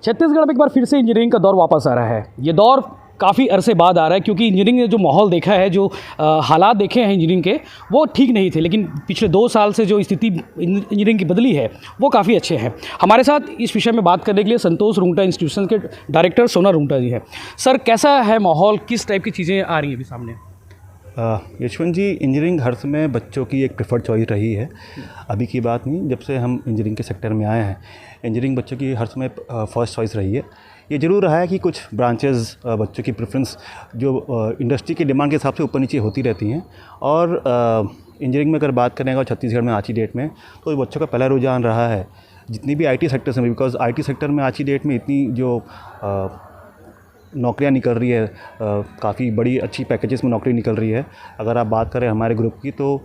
छत्तीसगढ़ में एक बार फिर से इंजीनियरिंग का दौर वापस आ रहा है। ये दौर काफ़ी अरसे बाद आ रहा है क्योंकि इंजीनियरिंग ने जो माहौल देखा है, जो हालात देखे हैं इंजीनियरिंग के, वो ठीक नहीं थे। लेकिन पिछले 2 साल से जो स्थिति इंजीनियरिंग की बदली है वो काफ़ी अच्छे हैं। हमारे साथ इस विषय में बात करने के लिए संतोष रुंगटा इंस्टीट्यूशन के डायरेक्टर सोना रुंगटा जी हैं। सर, कैसा है माहौल, किस टाइप की चीज़ें आ रही हैं अभी सामने? यशवंत जी, इंजीनियरिंग हर समय बच्चों की एक प्रेफर्ड चॉइस रही है। अभी की बात नहीं, जब से हम इंजीनियरिंग के सेक्टर में आए हैं, इंजीनियरिंग बच्चों की हर समय फर्स्ट चॉइस रही है। ये ज़रूर रहा है कि कुछ ब्रांचेस बच्चों की प्रेफरेंस जो इंडस्ट्री की डिमांड के हिसाब से ऊपर नीचे होती रहती हैं। और इंजीनियरिंग में अगर बात करें और छत्तीसगढ़ में आज की डेट में, तो बच्चों का पहला रुझान रहा है जितनी भी आईटी सेक्टर से, बिकॉज आईटी सेक्टर में आज की डेट में इतनी जो नौकरियां निकल रही है, काफ़ी बड़ी अच्छी पैकेजेस में नौकरी निकल रही है। अगर आप बात करें हमारे ग्रुप की, तो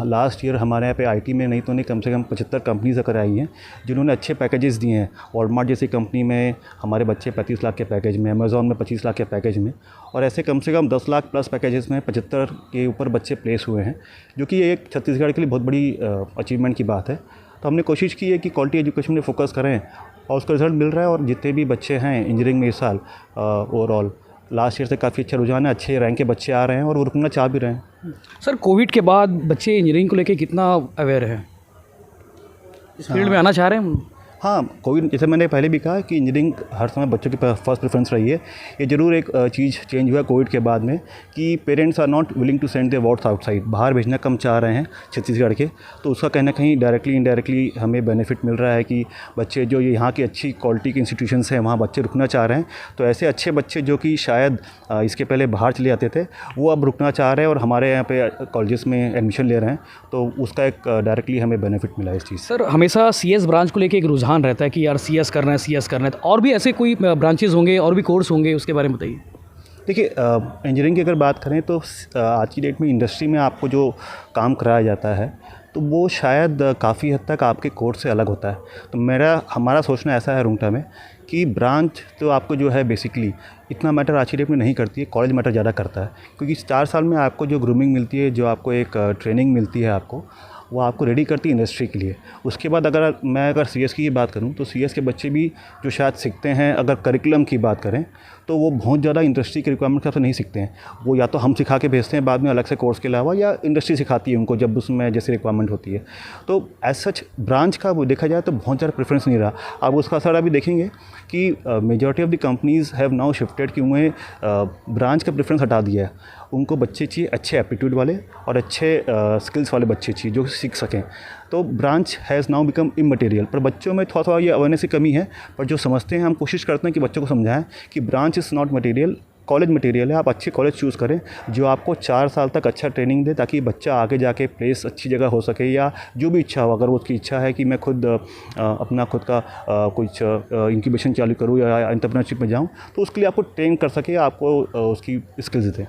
लास्ट ईयर हमारे यहाँ पे आईटी में नहीं तो नहीं कम से कम 75 कंपनीज अगर आई हैं जिन्होंने अच्छे पैकेजेस दिए हैं। वॉलमार्ट जैसी कंपनी में हमारे बच्चे 35 लाख के पैकेज में, अमेज़ॉन में 25 लाख के पैकेज में, और ऐसे कम से कम 10 लाख प्लस पैकेजेस में 75 के ऊपर बच्चे प्लेस हुए हैं, जो कि एक छत्तीसगढ़ के लिए बहुत बड़ी अचीवमेंट की बात है। तो हमने कोशिश की है कि क्वालिटी एजुकेशन में फोकस करें और उसका रिज़ल्ट मिल रहा है। और जितने भी बच्चे हैं इंजीनियरिंग में इस साल, ओवरऑल लास्ट ईयर से काफ़ी अच्छा रुझान है, अच्छे रैंक के बच्चे आ रहे हैं और वो रुकना चाह भी रहे हैं। सर, कोविड के बाद बच्चे इंजीनियरिंग को लेकर कितना अवेयर हैं, इस फील्ड में आना चाह रहे हैं? हाँ, कोविड, जैसे मैंने पहले भी कहा कि इंजीनियरिंग हर समय बच्चों की फर्स्ट प्रेफरेंस रही है। ये ज़रूर एक चीज़ चेंज हुआ कोविड के बाद में कि parents are not willing to send their wards outside, बाहर भेजना कम चाह रहे हैं छत्तीसगढ़ के। तो उसका कहीं ना कहीं डायरेक्टली इनडायरेक्टली हमें बेनिफिट मिल रहा है कि बच्चे जो यहाँ की अच्छी क्वालिटी के इंस्टीट्यूशंस हैं वहाँ बच्चे रुकना चाह रहे हैं। तो ऐसे अच्छे बच्चे जो कि शायद इसके पहले बाहर चले जाते थे, वो अब रुकना चाह रहे हैं और हमारे यहाँ पे कॉलेजेस में एडमिशन ले रहे हैं। तो उसका एक डायरेक्टली हमें बेनिफिट मिला है इस चीज़। सर, हमेशा सीएस ब्रांच को लेकर एक रुझान रहता है कि यार सीएस करना है, सीएस करना है, तो और भी ऐसे कोई ब्रांचेस होंगे और भी कोर्स होंगे, उसके बारे में बताइए। देखिए, इंजीनियरिंग की अगर बात करें तो आज की डेट में इंडस्ट्री में आपको जो काम कराया जाता है तो वो शायद काफ़ी हद तक आपके कोर्स से अलग होता है। तो हमारा सोचना ऐसा है रुंगटा में कि ब्रांच तो आपको जो है बेसिकली इतना मैटर आज की डेट में नहीं करती है, कॉलेज मैटर ज़्यादा करता है। क्योंकि 4 साल में आपको जो ग्रूमिंग मिलती है, जो आपको एक ट्रेनिंग मिलती है, वो आपको रेडी करती है इंडस्ट्री के लिए। उसके बाद अगर सीएस की बात करूं तो सीएस के बच्चे भी जो शायद सीखते हैं, अगर करिकुलम की बात करें तो वो बहुत ज़्यादा इंडस्ट्री के रिक्वायरमेंट के हिसाब से नहीं सीखते हैं। वो या तो हम सिखा के भेजते हैं बाद में अलग से कोर्स के अलावा, या इंडस्ट्री सिखाती है उनको जब उसमें जैसी रिक्वायरमेंट होती है। तो एज सच ब्रांच का वो देखा जाए तो बहुत ज़्यादा प्रेफरेंस नहीं रहा। अब उसका असर अभी देखेंगे कि majority of the companies have now shifted कि उन्हें ब्रांच का प्रेफरेंस हटा दिया है। उनको बच्चे चाहिए अच्छे एप्टीट्यूड वाले और अच्छे स्किल्स वाले बच्चे चाहिए जो सीख सकें। तो branch has now become immaterial. पर बच्चों में थोड़ा थोड़ा ये अवेयरनेस की कमी है, पर जो समझते हैं हम कोशिश करते हैं कि बच्चों को समझाएं कि branch is not material, college material है। आप अच्छे कॉलेज चूज़ करें जो आपको 4 साल तक अच्छा ट्रेनिंग दे, ताकि बच्चा आगे जाके प्लेस अच्छी जगह हो सके, या जो भी इच्छा हो। अगर उसकी इच्छा है कि मैं खुद अपना खुद का कुछ इंक्यूबेशन चालू करूँ या एंटरप्रेन्योरशिप में जाऊँ, तो उसके लिए आपको ट्रेन कर सके, आपको उसकी स्किल्स दें।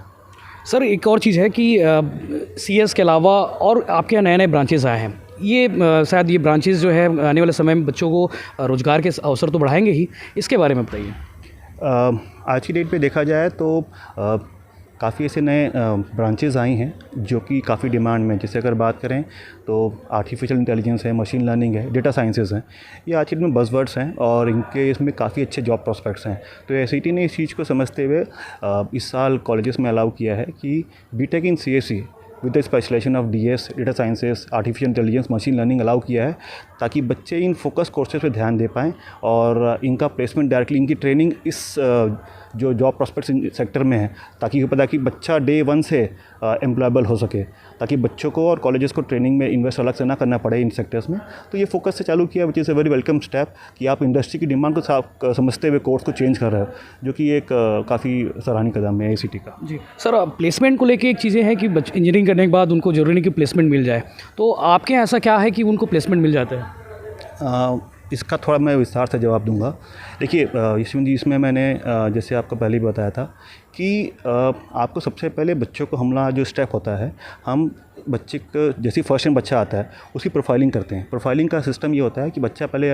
सर, एक और चीज़ है कि सीएस के अलावा और आपके यहाँ नए-नए ब्रांचेस आए हैं। ये शायद ये ब्रांचेस जो है आने वाले समय में बच्चों को रोज़गार के अवसर तो बढ़ाएंगे ही, इसके बारे में बताइए। आज की डेट पे देखा जाए तो काफ़ी ऐसे नए ब्रांचेस आई हैं जो कि काफ़ी डिमांड में। जैसे अगर बात करें तो आर्टिफिशियल इंटेलिजेंस है, मशीन लर्निंग है, डेटा साइंसेस हैं। ये आज की डेट में बज़वर्ड्स हैं और इनके इसमें काफ़ी अच्छे जॉब प्रॉस्पेक्ट्स हैं। तो एसआईटी ने इस चीज़ को समझते हुए इस साल कॉलेजेस में अलाउ किया है कि B Tech in CSE with the specialisation of DS, data sciences, artificial intelligence, machine learning allow किया है, ताकि बच्चे इन फोकस कोर्सेज पे ध्यान दे पाएँ और इनका प्लेसमेंट डायरेक्टली, इनकी ट्रेनिंग इस जो जॉब प्रॉस्पेक्ट्स सेक्टर में है, ताकि पता कि बच्चा डे 1 से एम्प्लॉयबल हो सके, ताकि बच्चों को और कॉलेजेस को ट्रेनिंग में इन्वेस्ट अलग से ना करना पड़े इन सेक्टर्स में। तो ये फोकस से चालू किया, which is a very welcome step कि आप इंडस्ट्री की डिमांड को समझते हुए कोर्स को चेंज कर रहे हो, जो कि एक काफ़ी सराहनीय कदम है AICTE का। जी सर, प्लेसमेंट को लेके एक चीज़ें हैं कि इंजीनियरिंग करने के बाद उनको ज़रूरी नहीं कि प्लेसमेंट मिल जाए, तो आपके यहाँ ऐसा क्या है कि उनको प्लेसमेंट मिल जाता है? इसका थोड़ा मैं विस्तार से जवाब दूंगा। देखिए यशवंत जी, इसमें मैंने जैसे आपको पहले भी बताया था कि आपको सबसे पहले बच्चों को हमारा जो स्टेप होता है, हम बच्चे को जैसे फर्स्ट टाइम बच्चा आता है उसकी प्रोफाइलिंग करते हैं। प्रोफाइलिंग का सिस्टम ये होता है कि बच्चा पहले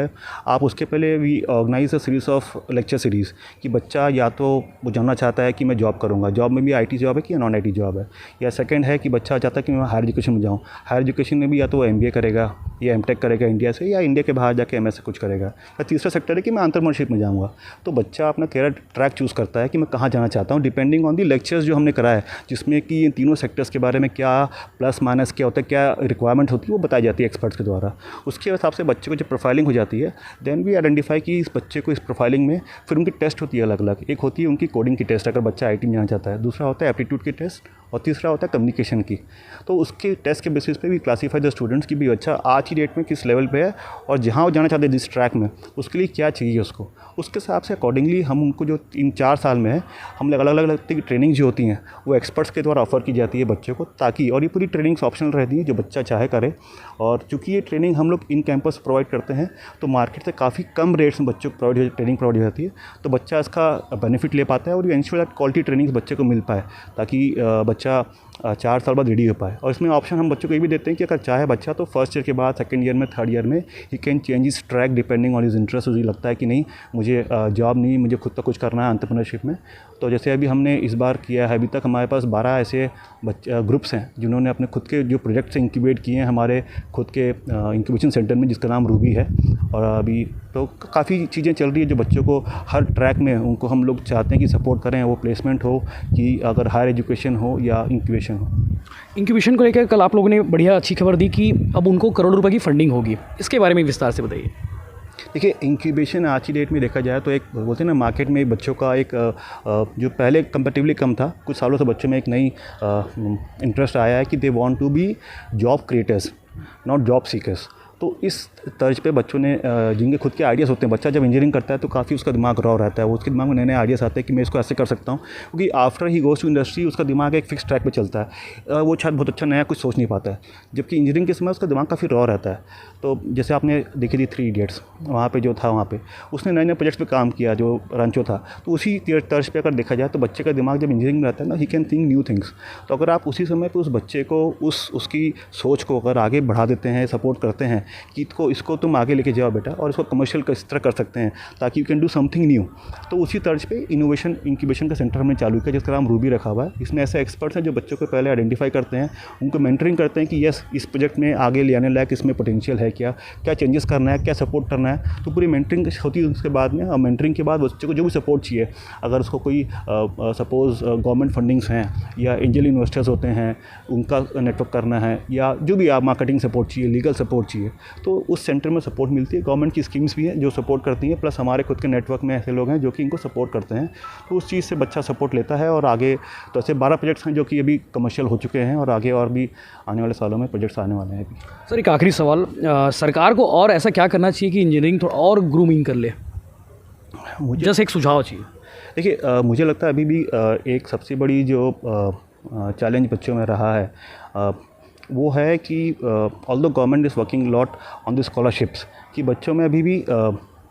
आप उसके पहले we organise a series of lecture series कि बच्चा या तो वो जानना चाहता है कि मैं जॉब करूँगा, जॉब में भी IT जॉब है कि नॉन IT जॉब है, या सेकंड है कि बच्चा चाहता है कि मैं हायर एजुकेशन में जाऊँ। हायर एजुकेशन में भी या तो वो MBA करेगा या M.Tech करेगा इंडिया से, या इंडिया के बाहर जाके MS से कुछ करेगा, या तीसरा सेक्टर है कि मैं एंटरप्रेन्योरशिप में जाऊँगा। तो बच्चा अपना करियर ट्रैक चूज़ करता है कि मैं कहाँ जाना चाहता हूँ डिपेंडिंग ऑन दी लेक्चर्स जो हमने कराया है, जिसमें कि इन तीनों सेक्टर्स के बारे में क्या प्लस माइनस क्या होता है, क्या रिक्वायरमेंट होती है, वो बताई जाती है एक्सपर्ट्स के द्वारा। उसके हिसाब से बच्चे को जब प्रोफाइलिंग हो जाती है देन वी आइडेंटिफाई कि इस बच्चे को इस प्रोफाइलिंग में फिर उनकी टेस्ट होती है अलग अलग। एक होती है उनकी कोडिंग की टेस्ट अगर बच्चा IT में जाना चाहता है, दूसरा होता है एप्टीट्यूड की टेस्ट, और तीसरा होता है कम्युनिकेशन की। तो उसके टेस्ट के बेसिस पे भी क्लासीफाई द स्टूडेंट्स की भी अच्छा आज की डेट में किस लेवल पे है और जहाँ वो जाना चाहते हैं जिस ट्रैक में उसके लिए क्या चाहिए उसको, उसके हिसाब से अकॉर्डिंगली हम उनको जो 3-4 साल में है हम लोग अलग अलग तरह की ट्रेनिंग जो होती हैं वो एक्सपर्ट्स के द्वारा ऑफर की जाती है बच्चे को, ताकि और ये पूरी ट्रेनिंग्स ऑप्शनल रहती है जो बच्चा चाहे करे। और चूँकि ये ट्रेनिंग हम लोग इन कैंपस प्रोवाइड करते हैं तो मार्केट से काफ़ी कम रेट्स में बच्चों को ट्रेनिंग प्रोवाइड हो जाती है, तो बच्चा इसका बेनिफिट ले पाता है और ये इंश्योर दैट क्वालिटी ट्रेनिंग्स बच्चे को मिल पाए ताकि बच्चा 4 साल बाद रेडी हो पाए। और इसमें ऑप्शन हम बच्चों को ये भी देते हैं कि अगर चाहे बच्चा तो फर्स्ट ईयर के बाद सेकंड ईयर में थर्ड ईयर में ही कैन चेंज इस track depending on his interest. मुझे लगता है कि नहीं मुझे जॉब नहीं, मुझे खुद का कुछ करना है एंटरप्रेन्योरशिप में। तो जैसे अभी हमने इस बार किया है, अभी तक हमारे पास 12 ऐसे ग्रुप्स हैं जिन्होंने अपने खुद के जो प्रोजेक्ट्स इंक्यूबेट किए हैं हमारे खुद के इंक्यूबेशन सेंटर में जिसका नाम रूबी है। और अभी तो काफ़ी चीज़ें चल रही है जो बच्चों को हर ट्रैक में उनको हम लोग चाहते हैं कि सपोर्ट करें, वो प्लेसमेंट हो कि अगर हायर एजुकेशन हो या इंक्यूबेशन हो। इंक्यूबेशन को लेकर कल आप लोगों ने बढ़िया अच्छी खबर दी कि अब उनको करोड़ों रुपए की फंडिंग होगी, इसके बारे में विस्तार से बताइए। देखिए इंक्यूबेशन आज की डेट में देखा जाए तो एक बोलते हैं ना मार्केट में बच्चों का एक जो पहले कंपैरेटिवली कम था, कुछ सालों से बच्चों में एक नई इंटरेस्ट आया है कि they want to be job creators not job seekers. तो इस तर्ज पे बच्चों ने जिनके खुद के आइडियाज़ होते हैं, बच्चा जब इंजीनियरिंग करता है तो काफ़ी उसका दिमाग रॉ रहता है, वो उसके दिमाग में नए नए आइडियाज़ आते हैं कि मैं इसको ऐसे कर सकता हूँ, क्योंकि after he goes to industry उसका दिमाग एक फिक्स ट्रैक पे चलता है, वो शायद बहुत अच्छा नया कुछ सोच नहीं पाता है, जबकि इंजीनियरिंग के समय उसका दिमाग काफ़ी रॉ रहता है। तो जैसे आपने देखी थी 3 इडियट्स, वहाँ पे जो था वहाँ पे उसने नए नए प्रोजेक्ट्स पे काम किया जो रंचो था, तो उसी तर्ज पे अगर देखा जाए तो बच्चे का दिमाग जब इंजीनियरिंग में रहता है ना he can think new things. तो अगर आप उसी समय पे उस बच्चे को उसकी सोच को अगर आगे बढ़ा देते हैं, सपोर्ट करते हैं कि इसको तुम आगे लेके जाओ बेटा और इसको कमर्शियल किस तरह कर सकते हैं ताकि you can do something new, तो उसी तर्ज पे इनोवेशन इंक्यूबेशन का सेंटर हमने चालू किया जिसका नाम रूबी रखा हुआ है। इसमें ऐसे एक्सपर्ट्स हैं जो बच्चों को पहले आइडेंटिफाई करते हैं, उनको मेंटरिंग करते हैं कि यस इस प्रोजेक्ट में आगे ले आने लायक इसमें पोटेंशियल है, क्या चेंजेस करना है, क्या सपोर्ट करना है। तो पूरी मेंटरिंग होती है उसके बाद में, और मेंटरिंग के बाद बच्चे को जो भी सपोर्ट चाहिए, अगर उसको कोई सपोज गवर्नमेंट फंडिंग्स हैं या एंजल इन्वेस्टर्स होते हैं उनका नेटवर्क करना है, या जो भी आप मार्केटिंग सपोर्ट चाहिए, लीगल सपोर्ट चाहिए, तो उस सेंटर में सपोर्ट मिलती है। गवर्नमेंट की स्कीम्स भी हैं जो सपोर्ट करती हैं, प्लस हमारे खुद के नेटवर्क में ऐसे लोग हैं जो कि इनको सपोर्ट करते हैं, तो उस चीज़ से बच्चा सपोर्ट लेता है। और आगे तो ऐसे 12 प्रोजेक्ट्स हैं जो कि अभी कमर्शियल हो चुके हैं और आगे और भी आने वाले सालों में प्रोजेक्ट्स आने वाले हैं अभी। सर एक आखिरी सवाल, सरकार को और ऐसा क्या करना चाहिए कि इंजीनियरिंग थोड़ा और ग्रूमिंग कर ले, मुझे जैसे एक सुझाव चाहिए। देखिए मुझे लगता है अभी भी एक सबसे बड़ी जो चैलेंज बच्चों में रहा है वो है कि although government is working lot on the scholarships, कि बच्चों में अभी भी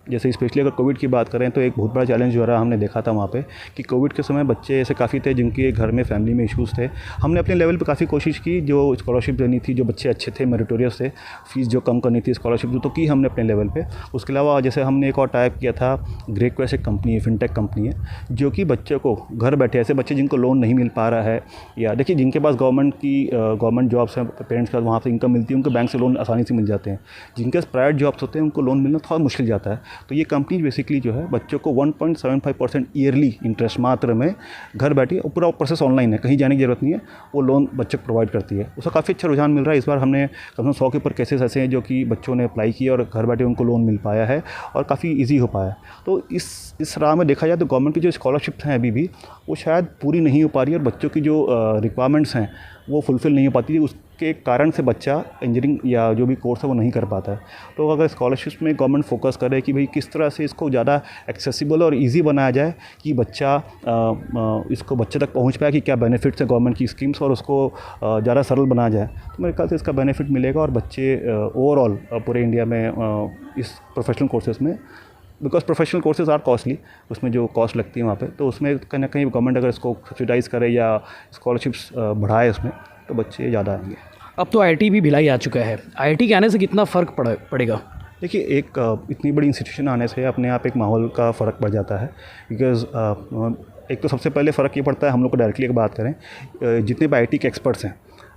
जैसे स्पेशली अगर कोविड की बात करें तो एक बहुत बड़ा चैलेंज जो रहा हमने देखा था वहाँ पे कि कोविड के समय बच्चे ऐसे काफ़ी थे जिनके घर में फैमिली में इश्यूज़ थे। हमने अपने लेवल पे काफ़ी कोशिश की, जो स्कॉलरशिप देनी थी, जो बच्चे अच्छे थे, मेरिटोरियस थे, फीस जो कम करनी थी स्कॉलरशिप तो की हमने अपने लेवल पे। उसके अलावा जैसे हमने एक और टाइप किया था, ग्रेकवेस्ट एक कंपनी है, फिनटेक कंपनी है, जो कि बच्चे को घर बैठे ऐसे बच्चे जिनको लोन नहीं मिल पा रहा है, या देखिए जिनके पास गवर्नमेंट जॉब्स हैं, पेरेंट्स का वहाँ से इनकम मिलती है, उनको बैंक से लोन आसानी से मिल जाते हैं। जिनके पास प्राइवेट जॉब्स होते हैं उनको लोन मिलना थोड़ा मुश्किल जाता है। तो ये कंपनी बेसिकली जो है बच्चों को 1.75% ईयरली इंटरेस्ट मात्र में घर बैठे, पूरा प्रोसेस ऑनलाइन है, कहीं जाने की ज़रूरत नहीं है, वो लोन बच्चे को प्रोवाइड करती है। उसका काफ़ी अच्छा रुझान मिल रहा है। इस बार हमने कम से कम 100 के ऊपर केसेस ऐसे हैं जो कि बच्चों ने अप्लाई किए और घर बैठे उनको लोन मिल पाया है और काफ़ी ईजी हो पाया। तो इस राह में देखा जाए तो गवर्नमेंट की जो स्कॉलरशिप्स हैं अभी भी वो शायद पूरी नहीं हो पा रही है और बच्चों की जो रिक्वायरमेंट्स हैं वो फुलफ़िल नहीं हो पाती है, उसके कारण से बच्चा इंजीनियरिंग या जो भी कोर्स है वो नहीं कर पाता है। तो अगर स्कॉलरशिप्स में गवर्नमेंट फोकस करे कि भाई किस तरह से इसको ज़्यादा एक्सेसिबल और इजी बनाया जाए कि बच्चा इसको बच्चे तक पहुंच पाए कि क्या बेनिफिट्स है गवर्नमेंट की स्कीम्स, और उसको ज़्यादा सरल बनाया जाए, तो मेरे ख्याल से इसका बेनिफिट मिलेगा और बच्चे ओवरऑल पूरे इंडिया में इस प्रोफेशनल कोर्सेज़ में, because professional courses are costly, उसमें जो कॉस्ट लगती है वहाँ पे, तो उसमें कहीं ना कहीं गवर्नमेंट अगर इसको सब्सिडाइज़ करे या स्कॉलरशिप्स बढ़ाए उसमें, तो बच्चे ज़्यादा आएंगे। अब तो आईआईटी भी भिलाई आ चुका है, आईआईटी के आने से कितना फ़र्क पड़ेगा? देखिए, एक इतनी बड़ी इंस्टीट्यूशन आने से अपने आप एक माहौल का फ़र्क पड़ जाता है। बिकॉज़ एक तो सबसे पहले फ़र्क ये पड़ता है, हम लोग को डायरेक्टली एक बात करें, जितने भी आईटी के एक्सपर्ट्स हैं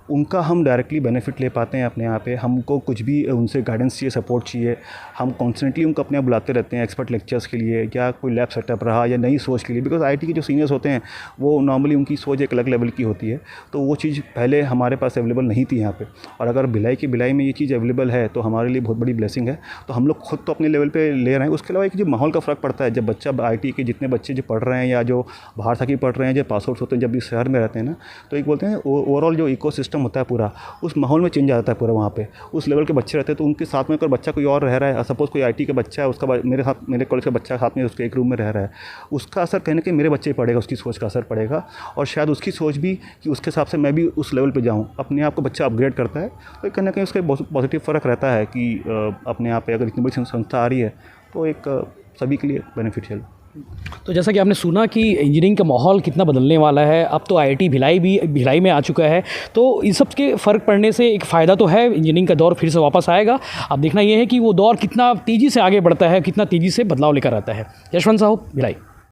उनका हम डायरेक्टली बेनिफिट ले पाते हैं अपने यहाँ पे। हमको कुछ भी उनसे गाइडेंस चाहिए, सपोर्ट चाहिए, हम कॉन्स्टेंटली उनको अपने यहाँ बुलाते रहते हैं एक्सपर्ट लेक्चर्स के लिए, या कोई लैब सेटअप रहा या नई सोच के लिए। बिकॉज़ आईटी के जो सीनियर्स होते हैं वो नॉर्मली उनकी सोच एक अलग लेवल की होती है, तो वो चीज़ पहले हमारे पास अवेलेबल नहीं थी यहाँ पे। और अगर भिलाई में ये चीज़ अवेलेबल है तो हमारे लिए बहुत बड़ी ब्लेसिंग है। तो हम लोग खुद तो अपने लेवल पे ले रहे हैं, उसके अलावा एक जो माहौल का फ़र्क पड़ता है, जब बच्चा आईटी के जितने बच्चे जो पढ़ रहे हैं या जो बाहर तक ही पढ़ रहे हैं, जो पास आउट्स होते हैं, जब इस शहर में रहते हैं ना, तो एक बोलते हैं ओवरऑल जो इकोसिस्टम होता है पूरा, उस माहौल में चेंज आ जाता है पूरा। वहाँ पे उस लेवल के बच्चे रहते हैं, तो उनके साथ में अगर बच्चा कोई और रह रहा है, सपोज़ कोई आईटी का बच्चा है, उसका मेरे कॉलेज का बच्चा साथ में उसके एक रूम में रह रहा है, उसका असर कहीं ना कहीं मेरे बच्चे पड़ेगा, उसकी सोच का असर पड़ेगा। और शायद उसकी सोच भी कि उसके हिसाब से मैं भी उस लेवल पे जाऊँ, अपने आप को बच्चा अपग्रेड करता है, तो कहीं ना कहीं उसका पॉजिटिव फ़र्क रहता है कि अपने आप पे अगर इतनी बड़ी संस्था आ रही है तो एक सभी के लिए बेनिफिशियल। तो जैसा कि आपने सुना कि इंजीनियरिंग का माहौल कितना बदलने वाला है, अब तो आईआईटी भिलाई में आ चुका है, तो इन सब के फ़र्क पड़ने से एक फ़ायदा तो है, इंजीनियरिंग का दौर फिर से वापस आएगा। अब देखना ये है कि वो दौर कितना तेज़ी से आगे बढ़ता है, कितना तेज़ी से बदलाव लेकर आता है। यशवंत साहब, भिलाई।